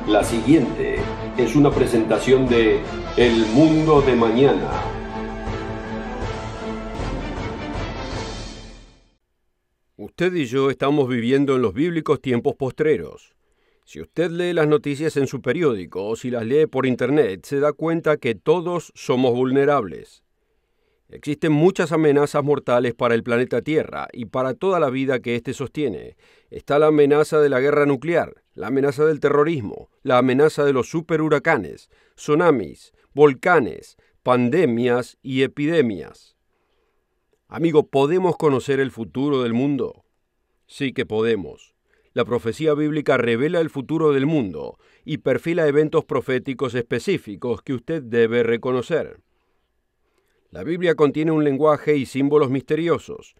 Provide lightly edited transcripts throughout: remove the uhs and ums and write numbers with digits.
La siguiente es una presentación de El Mundo de Mañana. Usted y yo estamos viviendo en los bíblicos tiempos postreros. Si usted lee las noticias en su periódico o si las lee por internet, se da cuenta que todos somos vulnerables. Existen muchas amenazas mortales para el planeta Tierra y para toda la vida que éste sostiene. Está la amenaza de la guerra nuclear, la amenaza del terrorismo, la amenaza de los superhuracanes, tsunamis, volcanes, pandemias y epidemias. Amigo, ¿podemos conocer el futuro del mundo? Sí que podemos. La profecía bíblica revela el futuro del mundo y perfila eventos proféticos específicos que usted debe reconocer. La Biblia contiene un lenguaje y símbolos misteriosos.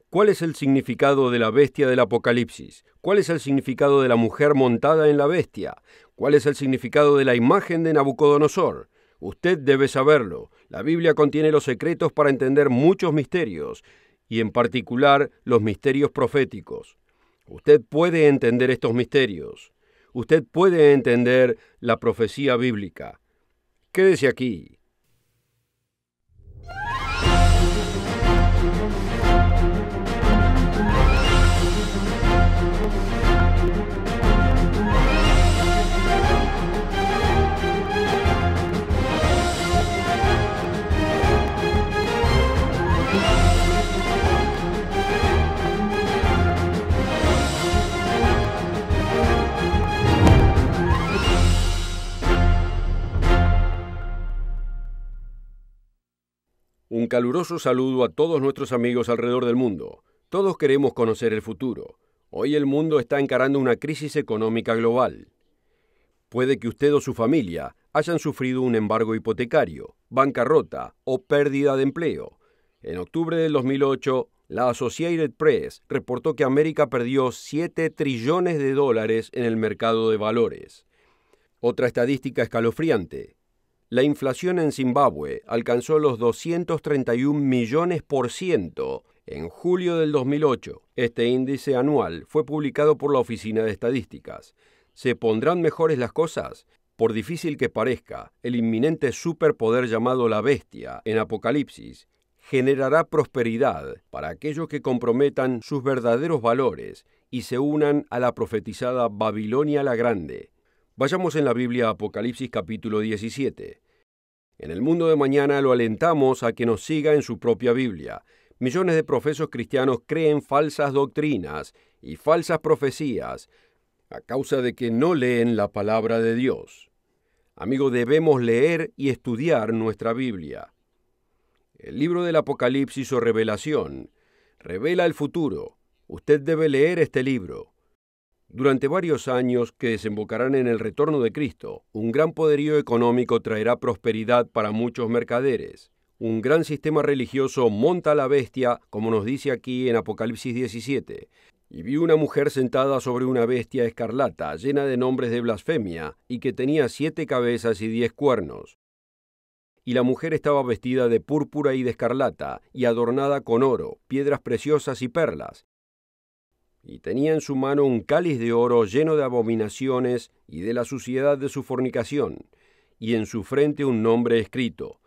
¿Cuál es el significado de la bestia del Apocalipsis? ¿Cuál es el significado de la mujer montada en la bestia? ¿Cuál es el significado de la imagen de Nabucodonosor? Usted debe saberlo. La Biblia contiene los secretos para entender muchos misterios, y en particular los misterios proféticos. Usted puede entender estos misterios. Usted puede entender la profecía bíblica. Quédese aquí. Un caluroso saludo a todos nuestros amigos alrededor del mundo. Todos queremos conocer el futuro. Hoy el mundo está encarando una crisis económica global. Puede que usted o su familia hayan sufrido un embargo hipotecario, bancarrota o pérdida de empleo. En octubre del 2008, la Associated Press reportó que América perdió $7 trillones en el mercado de valores. Otra estadística escalofriante. La inflación en Zimbabue alcanzó los 231 millones% en julio del 2008. Este índice anual fue publicado por la Oficina de Estadísticas. ¿Se pondrán mejores las cosas? Por difícil que parezca, el inminente superpoder llamado la bestia en Apocalipsis generará prosperidad para aquellos que comprometan sus verdaderos valores y se unan a la profetizada Babilonia la Grande. Vayamos en la Biblia a Apocalipsis capítulo 17. En el mundo de mañana lo alentamos a que nos siga en su propia Biblia. Millones de profesos cristianos creen falsas doctrinas y falsas profecías a causa de que no leen la palabra de Dios. Amigo, debemos leer y estudiar nuestra Biblia. El libro del Apocalipsis o Revelación revela el futuro. Usted debe leer este libro. Durante varios años que desembocarán en el retorno de Cristo, un gran poderío económico traerá prosperidad para muchos mercaderes. Un gran sistema religioso monta a la bestia, como nos dice aquí en Apocalipsis 17. Y vi una mujer sentada sobre una bestia escarlata, llena de nombres de blasfemia, y que tenía 7 cabezas y 10 cuernos. Y la mujer estaba vestida de púrpura y de escarlata, y adornada con oro, piedras preciosas y perlas. Y tenía en su mano un cáliz de oro lleno de abominaciones y de la suciedad de su fornicación, y en su frente un nombre escrito: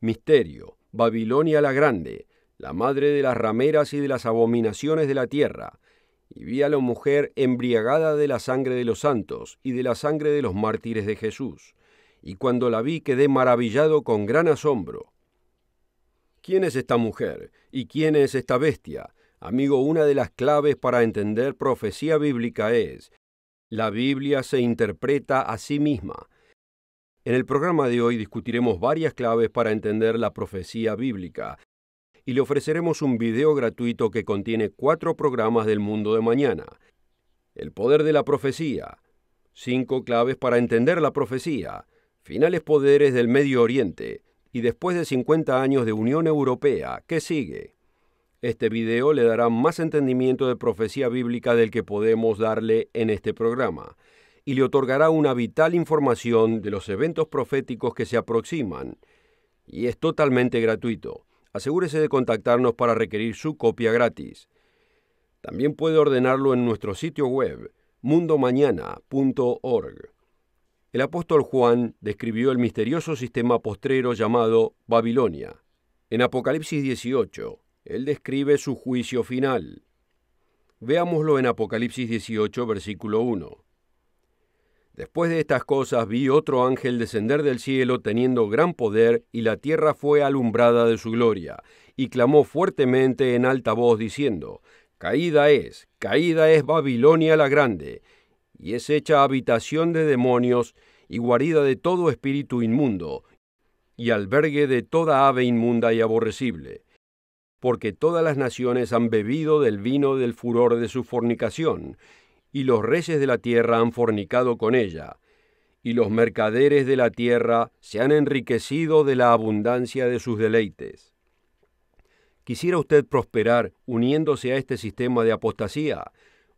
Misterio, Babilonia la Grande, la madre de las rameras y de las abominaciones de la tierra. Y vi a la mujer embriagada de la sangre de los santos y de la sangre de los mártires de Jesús. Y cuando la vi quedé maravillado con gran asombro. ¿Quién es esta mujer? ¿Y quién es esta bestia? Amigo, una de las claves para entender profecía bíblica es: la Biblia se interpreta a sí misma. En el programa de hoy discutiremos varias claves para entender la profecía bíblica y le ofreceremos un video gratuito que contiene 4 programas del mundo de mañana. El poder de la profecía, 5 claves para entender la profecía, finales poderes del Medio Oriente y después de 50 años de Unión Europea, ¿qué sigue? Este video le dará más entendimiento de profecía bíblica del que podemos darle en este programa y le otorgará una vital información de los eventos proféticos que se aproximan. Y es totalmente gratuito. Asegúrese de contactarnos para requerir su copia gratis. También puede ordenarlo en nuestro sitio web, mundomañana.org. El apóstol Juan describió el misterioso sistema postrero llamado Babilonia. En Apocalipsis 18, él describe su juicio final. Veámoslo en Apocalipsis 18, versículo 1. Después de estas cosas vi otro ángel descender del cielo teniendo gran poder, y la tierra fue alumbrada de su gloria, y clamó fuertemente en alta voz diciendo: caída es Babilonia la grande, y es hecha habitación de demonios, y guarida de todo espíritu inmundo, y albergue de toda ave inmunda y aborrecible. Porque todas las naciones han bebido del vino del furor de su fornicación, y los reyes de la tierra han fornicado con ella, y los mercaderes de la tierra se han enriquecido de la abundancia de sus deleites. ¿Quisiera usted prosperar uniéndose a este sistema de apostasía?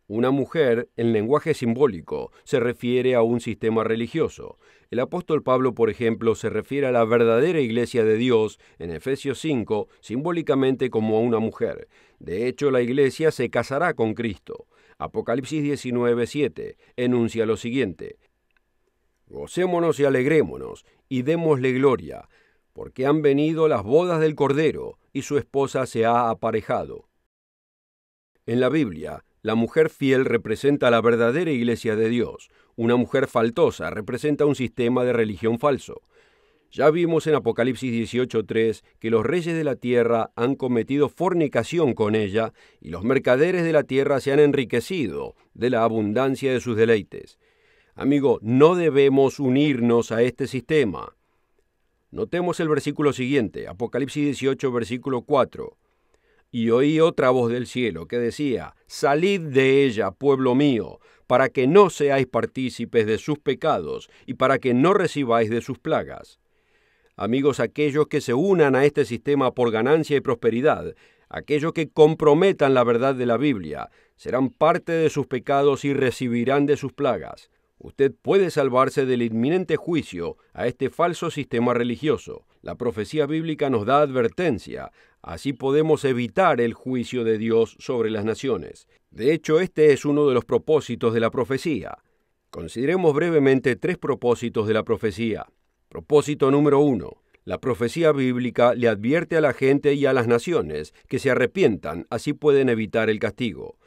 Una mujer, en lenguaje simbólico, se refiere a un sistema religioso. El apóstol Pablo, por ejemplo, se refiere a la verdadera iglesia de Dios en Efesios 5, simbólicamente como a una mujer. De hecho, la iglesia se casará con Cristo. Apocalipsis 19, 7 enuncia lo siguiente: gocémonos y alegrémonos, y démosle gloria, porque han venido las bodas del Cordero, y su esposa se ha aparejado. En la Biblia, la mujer fiel representa a la verdadera iglesia de Dios. Una mujer faltosa representa un sistema de religión falso. Ya vimos en Apocalipsis 18:3 que los reyes de la tierra han cometido fornicación con ella, y los mercaderes de la tierra se han enriquecido de la abundancia de sus deleites. Amigo, no debemos unirnos a este sistema. Notemos el versículo siguiente, Apocalipsis 18, versículo 4. Y oí otra voz del cielo que decía: salid de ella, pueblo mío, para que no seáis partícipes de sus pecados, y para que no recibáis de sus plagas. Amigos, aquellos que se unan a este sistema por ganancia y prosperidad, aquellos que comprometan la verdad de la Biblia, serán parte de sus pecados y recibirán de sus plagas. Usted puede salvarse del inminente juicio a este falso sistema religioso. La profecía bíblica nos da advertencia, así podemos evitar el juicio de Dios sobre las naciones. De hecho, este es uno de los propósitos de la profecía. Consideremos brevemente 3 propósitos de la profecía. Propósito número 1. La profecía bíblica le advierte a la gente y a las naciones que se arrepientan, así pueden evitar el castigo.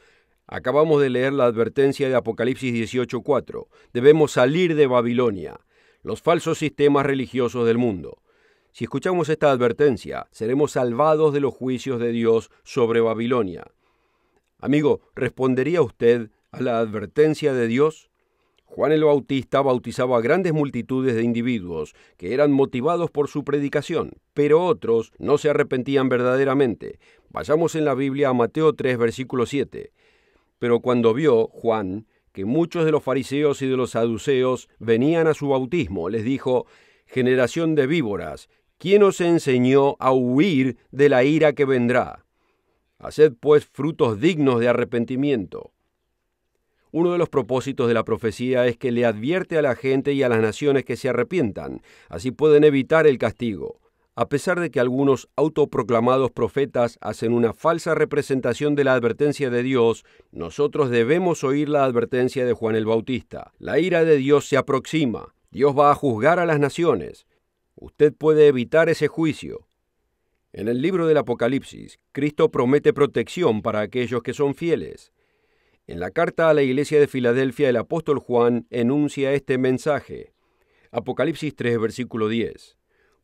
Acabamos de leer la advertencia de Apocalipsis 18:4. Debemos salir de Babilonia, los falsos sistemas religiosos del mundo. Si escuchamos esta advertencia, seremos salvados de los juicios de Dios sobre Babilonia. Amigo, ¿respondería usted a la advertencia de Dios? Juan el Bautista bautizaba a grandes multitudes de individuos que eran motivados por su predicación, pero otros no se arrepentían verdaderamente. Vayamos en la Biblia a Mateo 3, versículo 7. Pero cuando vio, Juan, que muchos de los fariseos y de los saduceos venían a su bautismo, les dijo: generación de víboras, ¿quién os enseñó a huir de la ira que vendrá? Haced pues frutos dignos de arrepentimiento. Uno de los propósitos de la profecía es que le advierte a la gente y a las naciones que se arrepientan, así pueden evitar el castigo. A pesar de que algunos autoproclamados profetas hacen una falsa representación de la advertencia de Dios, nosotros debemos oír la advertencia de Juan el Bautista. La ira de Dios se aproxima. Dios va a juzgar a las naciones. Usted puede evitar ese juicio. En el libro del Apocalipsis, Cristo promete protección para aquellos que son fieles. En la carta a la iglesia de Filadelfia, el apóstol Juan enuncia este mensaje. Apocalipsis 3, versículo 10.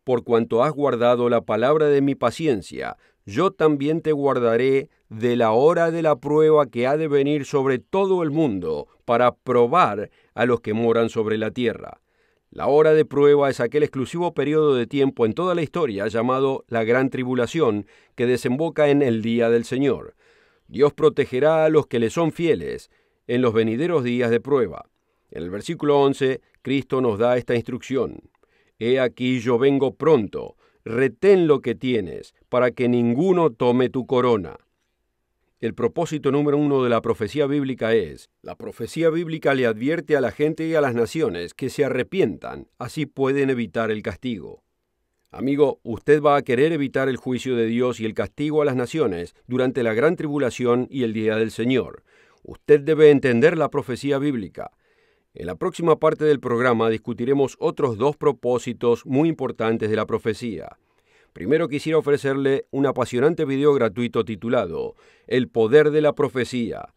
Por cuanto has guardado la palabra de mi paciencia, yo también te guardaré de la hora de la prueba que ha de venir sobre todo el mundo, para probar a los que moran sobre la tierra. La hora de prueba es aquel exclusivo periodo de tiempo en toda la historia llamado la Gran Tribulación, que desemboca en el Día del Señor. Dios protegerá a los que le son fieles en los venideros días de prueba. En el versículo 11, Cristo nos da esta instrucción: He aquí yo vengo pronto, retén lo que tienes, para que ninguno tome tu corona. El propósito número 1 de la profecía bíblica es: la profecía bíblica le advierte a la gente y a las naciones que se arrepientan, así pueden evitar el castigo. Amigo, usted va a querer evitar el juicio de Dios y el castigo a las naciones durante la gran tribulación y el día del Señor. Usted debe entender la profecía bíblica. En la próxima parte del programa discutiremos otros dos propósitos muy importantes de la profecía. Primero quisiera ofrecerle un apasionante video gratuito titulado El poder de la profecía.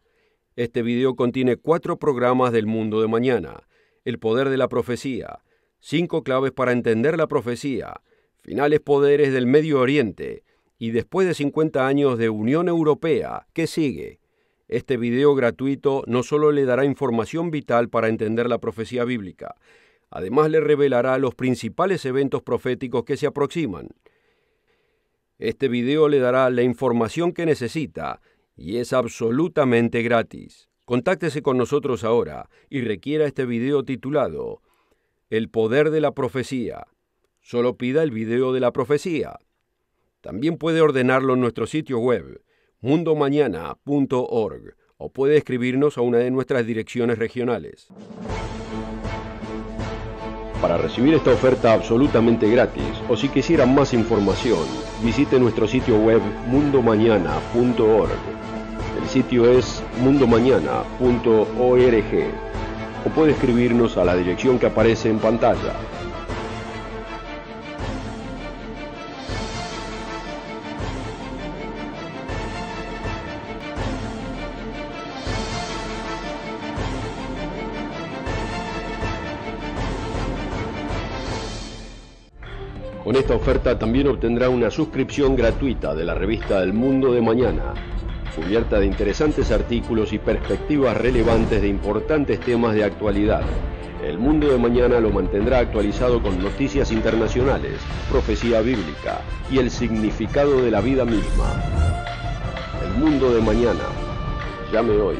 Este video contiene 4 programas del mundo de mañana. El poder de la profecía, 5 claves para entender la profecía, finales poderes del Medio Oriente y después de 50 años de Unión Europea, ¿qué sigue? Este video gratuito no solo le dará información vital para entender la profecía bíblica, además le revelará los principales eventos proféticos que se aproximan. Este video le dará la información que necesita y es absolutamente gratis. Contáctese con nosotros ahora y requiera este video titulado El poder de la profecía. Solo pida el video de la profecía. También puede ordenarlo en nuestro sitio web, mundomañana.org, o puede escribirnos a una de nuestras direcciones regionales. Para recibir esta oferta absolutamente gratis, o si quisiera más información, visite nuestro sitio web mundomañana.org. El sitio es mundomañana.org, o puede escribirnos a la dirección que aparece en pantalla. Con esta oferta también obtendrá una suscripción gratuita de la revista El Mundo de Mañana, cubierta de interesantes artículos y perspectivas relevantes de importantes temas de actualidad. El Mundo de Mañana lo mantendrá actualizado con noticias internacionales, profecía bíblica y el significado de la vida misma. El Mundo de Mañana. Llame hoy.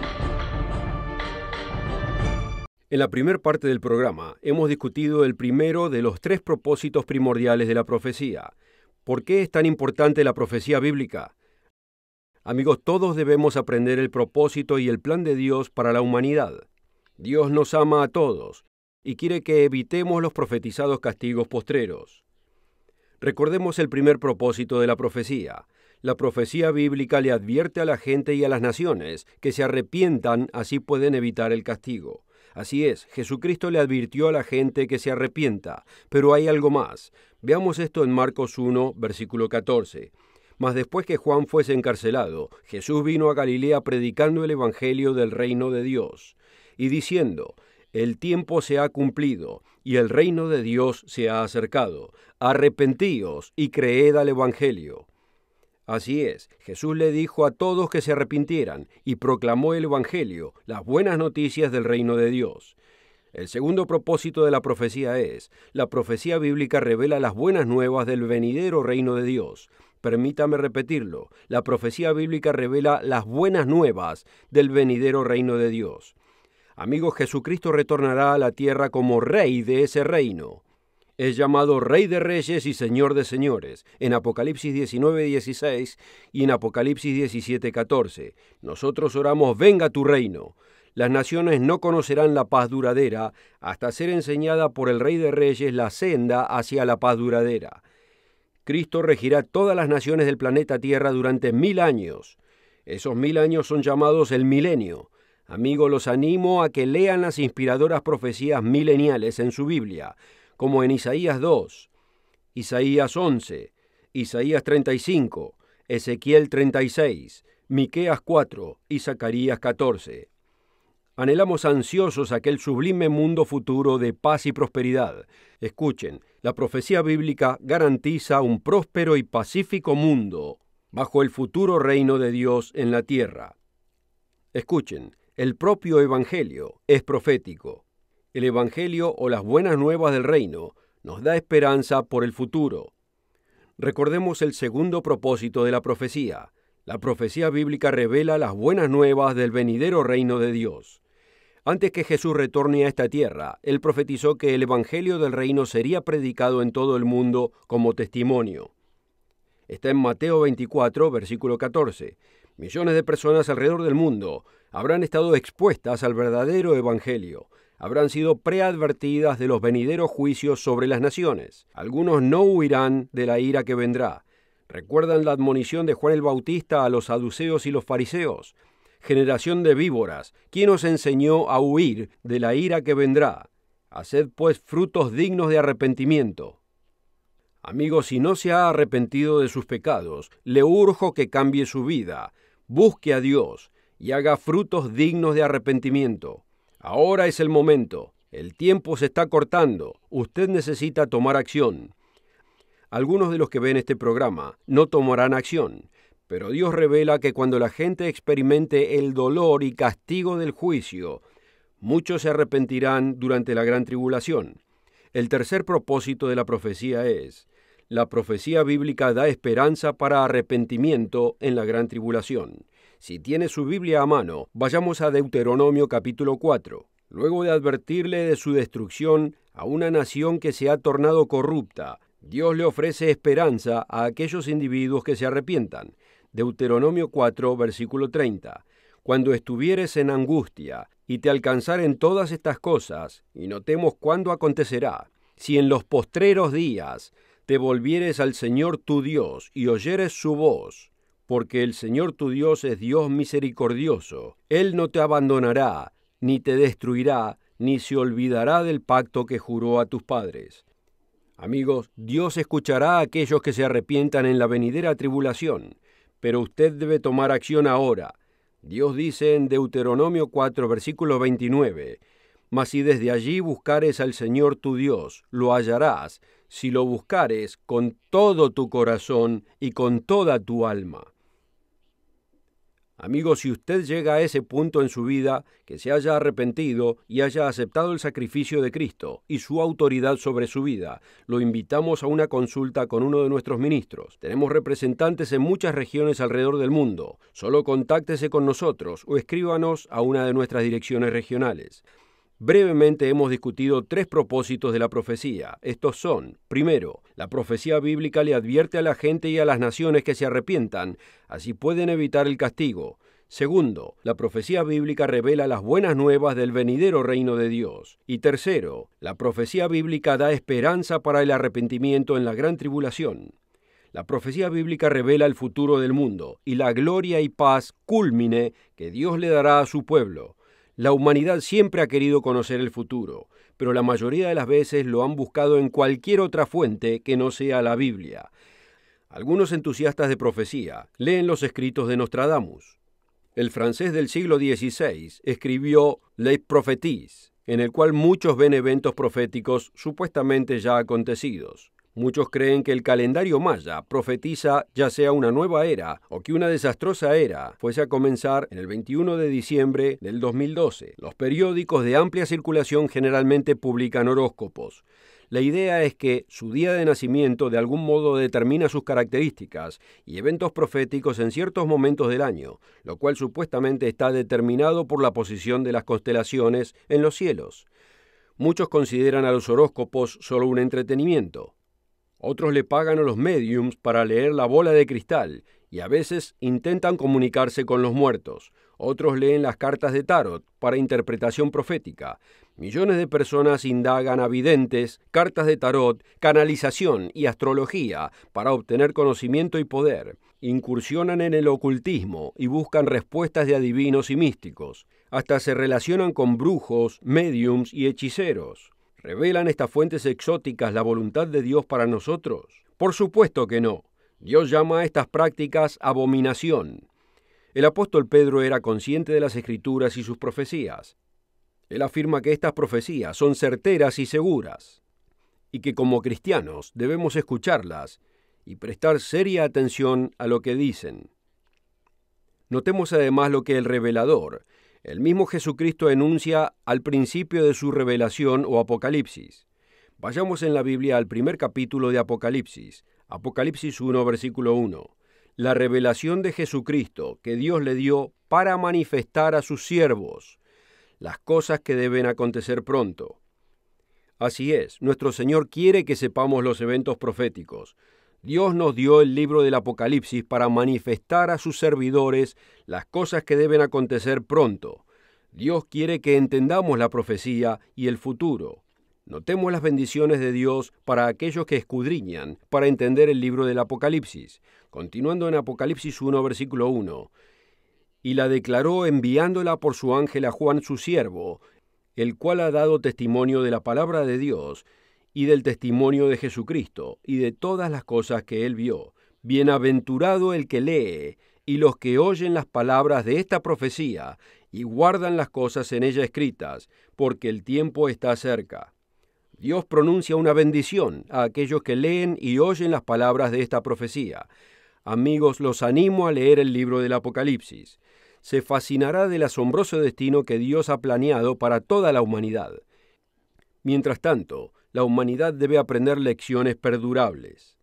En la primera parte del programa hemos discutido el primero de los 3 propósitos primordiales de la profecía. ¿Por qué es tan importante la profecía bíblica? Amigos, todos debemos aprender el propósito y el plan de Dios para la humanidad. Dios nos ama a todos y quiere que evitemos los profetizados castigos postreros. Recordemos el primer propósito de la profecía. La profecía bíblica le advierte a la gente y a las naciones que se arrepientan, así pueden evitar el castigo. Así es, Jesucristo le advirtió a la gente que se arrepienta, pero hay algo más. Veamos esto en Marcos 1, versículo 14. Mas después que Juan fuese encarcelado, Jesús vino a Galilea predicando el evangelio del reino de Dios, y diciendo: El tiempo se ha cumplido, y el reino de Dios se ha acercado. Arrepentíos y creed al evangelio. Así es, Jesús le dijo a todos que se arrepintieran y proclamó el evangelio, las buenas noticias del reino de Dios. El segundo propósito de la profecía es: la profecía bíblica revela las buenas nuevas del venidero reino de Dios. Permítame repetirlo, la profecía bíblica revela las buenas nuevas del venidero reino de Dios. Amigos, Jesucristo retornará a la tierra como rey de ese reino. Es llamado Rey de Reyes y Señor de Señores, en Apocalipsis 19:16 y en Apocalipsis 17:14. Nosotros oramos: venga tu reino. Las naciones no conocerán la paz duradera hasta ser enseñada por el Rey de Reyes la senda hacia la paz duradera. Cristo regirá todas las naciones del planeta Tierra durante 1000 años. Esos 1000 años son llamados el milenio. Amigos, los animo a que lean las inspiradoras profecías mileniales en su Biblia, como en Isaías 2, Isaías 11, Isaías 35, Ezequiel 36, Miqueas 4 y Zacarías 14. Anhelamos ansiosos aquel sublime mundo futuro de paz y prosperidad. Escuchen, la profecía bíblica garantiza un próspero y pacífico mundo bajo el futuro reino de Dios en la tierra. Escuchen, el propio Evangelio es profético. El Evangelio o las buenas nuevas del reino nos da esperanza por el futuro. Recordemos el segundo propósito de la profecía. La profecía bíblica revela las buenas nuevas del venidero reino de Dios. Antes que Jesús retorne a esta tierra, Él profetizó que el Evangelio del reino sería predicado en todo el mundo como testimonio. Está en Mateo 24, versículo 14. Millones de personas alrededor del mundo habrán estado expuestas al verdadero Evangelio. Habrán sido preadvertidas de los venideros juicios sobre las naciones. Algunos no huirán de la ira que vendrá. ¿Recuerdan la admonición de Juan el Bautista a los saduceos y los fariseos? generación de víboras, ¿quién os enseñó a huir de la ira que vendrá? Haced pues frutos dignos de arrepentimiento. Amigos, si no se ha arrepentido de sus pecados, le urjo que cambie su vida, busque a Dios y haga frutos dignos de arrepentimiento. Ahora es el momento, el tiempo se está cortando, usted necesita tomar acción. Algunos de los que ven este programa no tomarán acción, pero Dios revela que cuando la gente experimente el dolor y castigo del juicio, muchos se arrepentirán durante la gran tribulación. El tercer propósito de la profecía es: la profecía bíblica da esperanza para arrepentimiento en la gran tribulación. Si tiene su Biblia a mano, vayamos a Deuteronomio capítulo 4. Luego de advertirle de su destrucción a una nación que se ha tornado corrupta, Dios le ofrece esperanza a aquellos individuos que se arrepientan. Deuteronomio 4, versículo 30. Cuando estuvieres en angustia y te alcanzaren todas estas cosas, y notemos cuándo acontecerá, si en los postreros días te volvieres al Señor tu Dios y oyeres su voz, porque el Señor tu Dios es Dios misericordioso, Él no te abandonará, ni te destruirá, ni se olvidará del pacto que juró a tus padres. Amigos, Dios escuchará a aquellos que se arrepientan en la venidera tribulación, pero usted debe tomar acción ahora. Dios dice en Deuteronomio 4, versículo 29, «Mas si desde allí buscares al Señor tu Dios, lo hallarás, si lo buscares con todo tu corazón y con toda tu alma». Amigos, si usted llega a ese punto en su vida, que se haya arrepentido y haya aceptado el sacrificio de Cristo y su autoridad sobre su vida, lo invitamos a una consulta con uno de nuestros ministros. Tenemos representantes en muchas regiones alrededor del mundo. Solo contáctese con nosotros o escríbanos a una de nuestras direcciones regionales. Brevemente hemos discutido 3 propósitos de la profecía. Estos son: primero, la profecía bíblica le advierte a la gente y a las naciones que se arrepientan, así pueden evitar el castigo. Segundo, la profecía bíblica revela las buenas nuevas del venidero reino de Dios. Y tercero, la profecía bíblica da esperanza para el arrepentimiento en la gran tribulación. La profecía bíblica revela el futuro del mundo y la gloria y paz cúlmine que Dios le dará a su pueblo. La humanidad siempre ha querido conocer el futuro, pero la mayoría de las veces lo han buscado en cualquier otra fuente que no sea la Biblia. Algunos entusiastas de profecía leen los escritos de Nostradamus. El francés del siglo XVI escribió Les Prophéties, en el cual muchos ven eventos proféticos supuestamente ya acontecidos. Muchos creen que el calendario maya profetiza ya sea una nueva era o que una desastrosa era fuese a comenzar en el 21 de diciembre del 2012. Los periódicos de amplia circulación generalmente publican horóscopos. La idea es que su día de nacimiento de algún modo determina sus características y eventos proféticos en ciertos momentos del año, lo cual supuestamente está determinado por la posición de las constelaciones en los cielos. Muchos consideran a los horóscopos solo un entretenimiento. Otros le pagan a los médiums para leer la bola de cristal y a veces intentan comunicarse con los muertos. Otros leen las cartas de tarot para interpretación profética. Millones de personas indagan a videntes, cartas de tarot, canalización y astrología para obtener conocimiento y poder. Incursionan en el ocultismo y buscan respuestas de adivinos y místicos. Hasta se relacionan con brujos, médiums y hechiceros. ¿Revelan estas fuentes exóticas la voluntad de Dios para nosotros? Por supuesto que no. Dios llama a estas prácticas abominación. El apóstol Pedro era consciente de las Escrituras y sus profecías. Él afirma que estas profecías son certeras y seguras, y que como cristianos debemos escucharlas y prestar seria atención a lo que dicen. Notemos además lo que el revelador, el mismo Jesucristo, enuncia al principio de su revelación o Apocalipsis. Vayamos en la Biblia al primer capítulo de Apocalipsis, Apocalipsis 1, versículo 1. La revelación de Jesucristo que Dios le dio para manifestar a sus siervos las cosas que deben acontecer pronto. Así es, nuestro Señor quiere que sepamos los eventos proféticos. Dios nos dio el libro del Apocalipsis para manifestar a sus servidores las cosas que deben acontecer pronto. Dios quiere que entendamos la profecía y el futuro. Notemos las bendiciones de Dios para aquellos que escudriñan para entender el libro del Apocalipsis. Continuando en Apocalipsis 1, versículo 1. y la declaró enviándola por su ángel a Juan su siervo, el cual ha dado testimonio de la palabra de Dios y del testimonio de Jesucristo y de todas las cosas que él vio. Bienaventurado el que lee y los que oyen las palabras de esta profecía y guardan las cosas en ella escritas, porque el tiempo está cerca. Dios pronuncia una bendición a aquellos que leen y oyen las palabras de esta profecía. Amigos, los animo a leer el libro del Apocalipsis. Se fascinará del asombroso destino que Dios ha planeado para toda la humanidad. Mientras tanto, la humanidad debe aprender lecciones perdurables.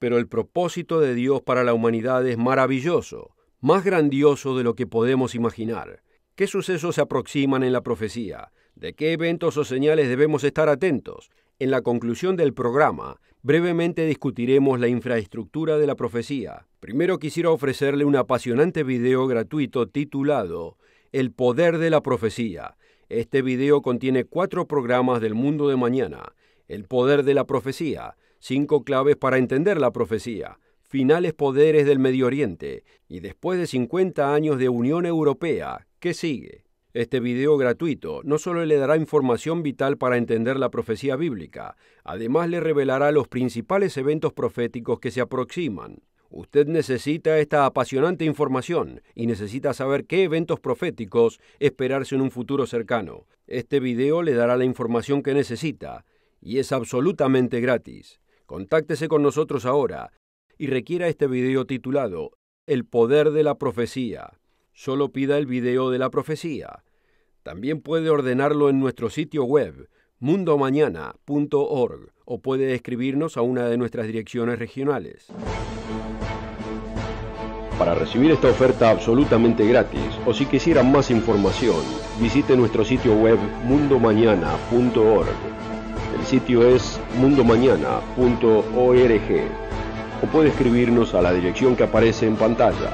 Pero el propósito de Dios para la humanidad es maravilloso, más grandioso de lo que podemos imaginar. ¿Qué sucesos se aproximan en la profecía? ¿De qué eventos o señales debemos estar atentos? En la conclusión del programa, brevemente discutiremos la infraestructura de la profecía. Primero quisiera ofrecerle un apasionante video gratuito titulado El poder de la profecía. Este video contiene 4 programas del mundo de mañana. El poder de la profecía, 5 claves para entender la profecía, finales poderes del Medio Oriente, y después de 50 años de Unión Europea, ¿qué sigue? Este video gratuito no solo le dará información vital para entender la profecía bíblica, además le revelará los principales eventos proféticos que se aproximan. Usted necesita esta apasionante información y necesita saber qué eventos proféticos esperarse en un futuro cercano. Este video le dará la información que necesita y es absolutamente gratis. Contáctese con nosotros ahora y requiera este video titulado El poder de la profecía. Solo pida el video de la profecía. También puede ordenarlo en nuestro sitio web, mundomañana.org, o puede escribirnos a una de nuestras direcciones regionales. Para recibir esta oferta absolutamente gratis, o si quisiera más información, visite nuestro sitio web mundomañana.org. El sitio es mundomañana.org, o puede escribirnos a la dirección que aparece en pantalla.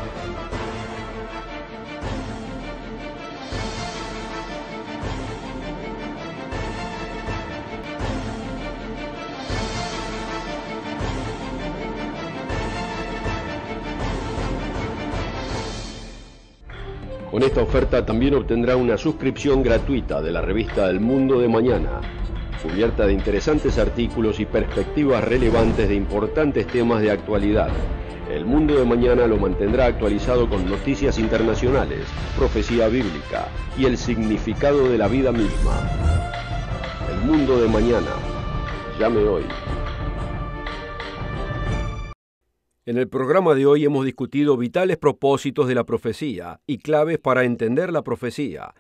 Con esta oferta también obtendrá una suscripción gratuita de la revista El Mundo de Mañana, cubierta de interesantes artículos y perspectivas relevantes de importantes temas de actualidad. El Mundo de Mañana lo mantendrá actualizado con noticias internacionales, profecía bíblica y el significado de la vida misma. El Mundo de Mañana. Llame hoy. En el programa de hoy hemos discutido vitales propósitos de la profecía y claves para entender la profecía.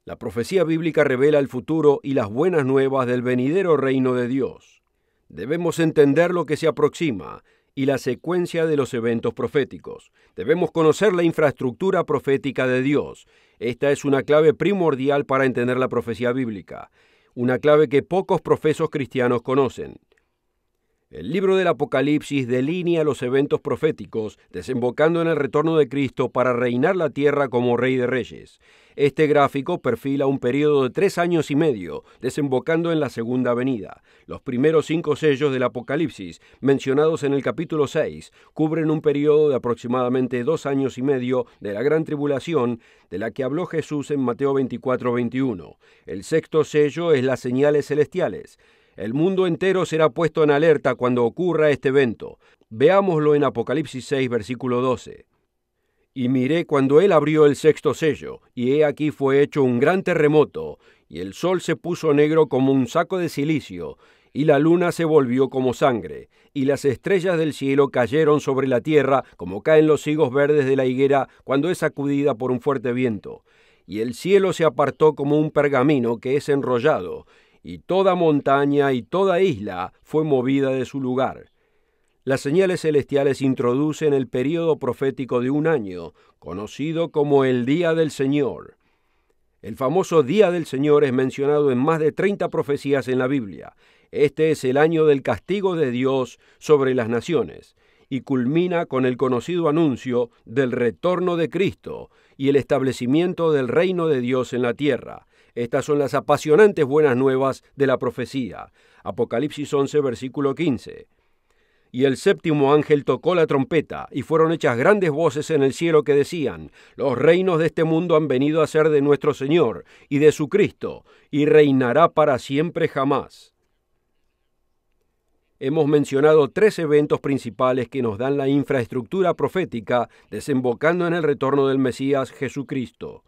La profecía bíblica revela el futuro y las buenas nuevas del venidero reino de Dios. Debemos entender lo que se aproxima y la secuencia de los eventos proféticos. Debemos conocer la infraestructura profética de Dios. Esta es una clave primordial para entender la profecía bíblica, una clave que pocos profesos cristianos conocen. El libro del Apocalipsis delinea los eventos proféticos, desembocando en el retorno de Cristo para reinar la tierra como Rey de Reyes. Este gráfico perfila un periodo de 3 años y medio, desembocando en la segunda venida. Los primeros 5 sellos del Apocalipsis, mencionados en el capítulo 6, cubren un periodo de aproximadamente 2 años y medio de la gran tribulación, de la que habló Jesús en Mateo 24:21. El 6º sello es las señales celestiales. El mundo entero será puesto en alerta cuando ocurra este evento. Veámoslo en Apocalipsis 6, versículo 12. Y miré cuando él abrió el 6º sello, y he aquí fue hecho un gran terremoto, y el sol se puso negro como un saco de cilicio, y la luna se volvió como sangre, y las estrellas del cielo cayeron sobre la tierra como caen los higos verdes de la higuera cuando es sacudida por un fuerte viento. Y el cielo se apartó como un pergamino que es enrollado, y toda montaña y toda isla fue movida de su lugar. Las señales celestiales introducen el período profético de un año, conocido como el Día del Señor. El famoso Día del Señor es mencionado en más de 30 profecías en la Biblia. Este es el año del castigo de Dios sobre las naciones, y culmina con el conocido anuncio del retorno de Cristo y el establecimiento del reino de Dios en la tierra. Estas son las apasionantes buenas nuevas de la profecía. Apocalipsis 11, versículo 15. Y el séptimo ángel tocó la trompeta, y fueron hechas grandes voces en el cielo que decían: los reinos de este mundo han venido a ser de nuestro Señor y de su Cristo, y reinará para siempre jamás. Hemos mencionado 3 eventos principales que nos dan la infraestructura profética desembocando en el retorno del Mesías Jesucristo.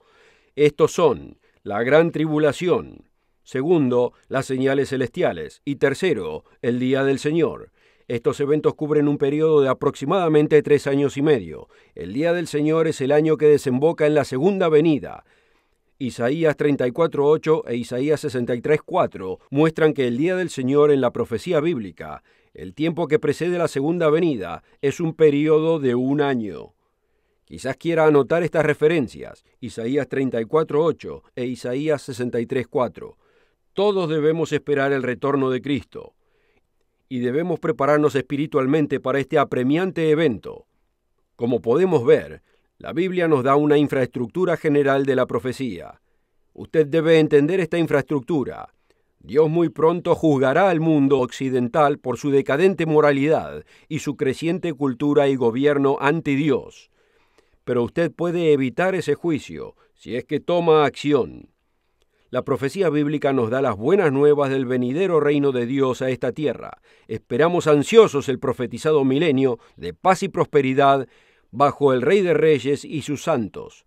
Estos son la gran tribulación, segundo, las señales celestiales, y tercero, el día del Señor. Estos eventos cubren un periodo de aproximadamente 3 años y medio. El día del Señor es el año que desemboca en la segunda venida. Isaías 34:8 e Isaías 63:4 muestran que el día del Señor en la profecía bíblica, el tiempo que precede la segunda venida, es un periodo de 1 año. Quizás quiera anotar estas referencias, Isaías 34:8 e Isaías 63:4. Todos debemos esperar el retorno de Cristo, y debemos prepararnos espiritualmente para este apremiante evento. Como podemos ver, la Biblia nos da una infraestructura general de la profecía. Usted debe entender esta infraestructura. Dios muy pronto juzgará al mundo occidental por su decadente moralidad y su creciente cultura y gobierno anti Dios. Pero usted puede evitar ese juicio si es que toma acción. La profecía bíblica nos da las buenas nuevas del venidero reino de Dios a esta tierra. Esperamos ansiosos el profetizado milenio de paz y prosperidad bajo el Rey de Reyes y sus santos.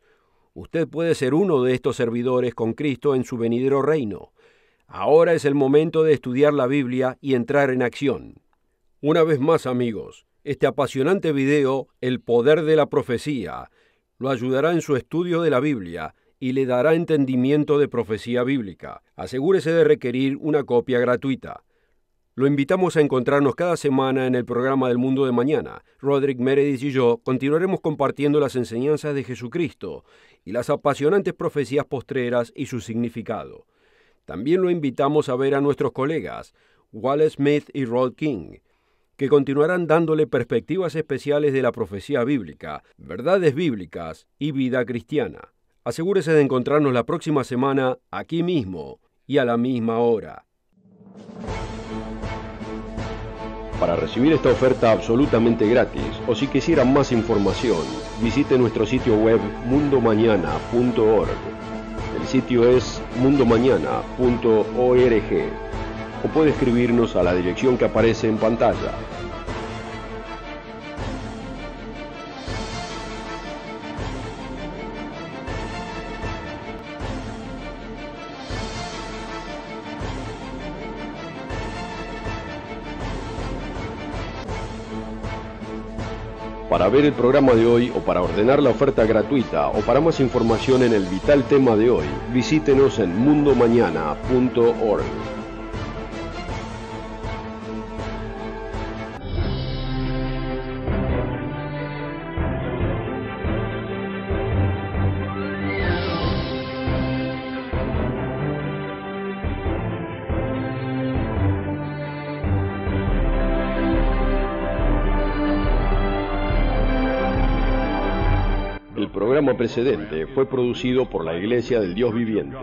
Usted puede ser uno de estos servidores con Cristo en su venidero reino. Ahora es el momento de estudiar la Biblia y entrar en acción. Una vez más, amigos, este apasionante video, El poder de la profecía, lo ayudará en su estudio de la Biblia y le dará entendimiento de profecía bíblica. Asegúrese de requerir una copia gratuita. Lo invitamos a encontrarnos cada semana en el programa del Mundo de Mañana. Roderick Meredith y yo continuaremos compartiendo las enseñanzas de Jesucristo y las apasionantes profecías postreras y su significado. También lo invitamos a ver a nuestros colegas, Wallace Smith y Rod King, que continuarán dándole perspectivas especiales de la profecía bíblica, verdades bíblicas y vida cristiana. Asegúrese de encontrarnos la próxima semana aquí mismo y a la misma hora. Para recibir esta oferta absolutamente gratis, o si quisiera más información, visite nuestro sitio web mundomañana.org. El sitio es mundomañana.org, o puede escribirnos a la dirección que aparece en pantalla. Para ver el programa de hoy o para ordenar la oferta gratuita o para más información en el vital tema de hoy, visítenos en mundomañana.org. El programa precedente fue producido por la Iglesia del Dios Viviente.